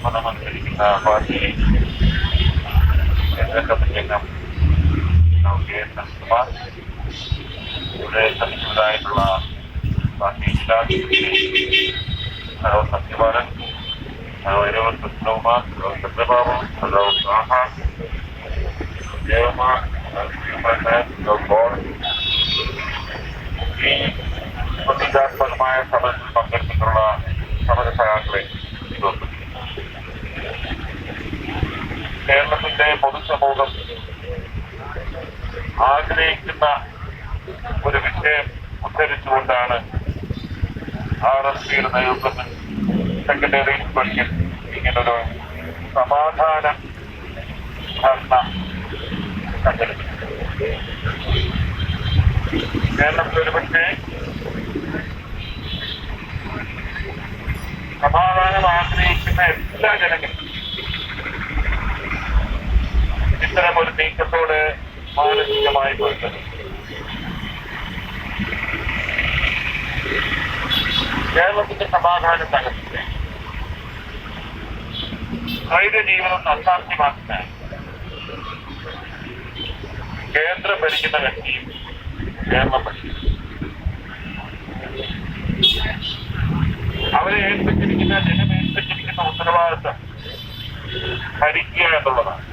മനമനുസരിക്കുന്ന party കേന്ദ്രകമ്മിറ്റിയംഗം K സഞ്ജുകുമാർ, ഇവിടെ സന്നിഹിതരായിട്ടുള്ള party ജില്ലാ സത്യപാലൻ, വൈരവർ കൃഷ്ണകുമാർ, ചന്ദ്രബാബു, സാഹ, ദേവമാർ, ഈ പ്രതികാത്മകമായ സമരത്തിൽ പങ്കെടുത്തിട്ടുള്ള സമരസഹാക്കളെ കേരളത്തിന്റെ പൊതുസമൂഹം ആഗ്രഹിക്കുന്ന ഒരു വിഷയം ഉദ്ധരിച്ചുകൊണ്ടാണ് RSPയുടെ നേതൃത്വത്തിൽ സെക്രട്ടേറിയറ്റ് പടിയിൽ ഇങ്ങനൊരു സമാധാന ധർണ സംഘടിപ്പിച്ചു. കേരളത്തിൽ ഒരുപക്ഷെ സമാധാനം ആഗ്രഹിക്കുന്ന എല്ലാ ജനങ്ങളും ഇത്തരമൊരു നീക്കത്തോട് മാനസികമായി ബന്ധപ്പെട്ടു. കേരളത്തിന്റെ സമാധാനം തകർത്തിട്ട് സ്വൈര്യ ജീവിതം അസാധ്യമാക്കാൻ കേന്ദ്രം ഭരിക്കുന്ന കക്ഷിയും കേരളം ഭരിക്കുന്നു. അവരെ ഏൽപ്പിച്ചിരിക്കുന്ന ജനമേൽപ്പിച്ചിരിക്കുന്ന ഉത്തരവാദിത്വം ഭരിക്കുക എന്നുള്ളതാണ്.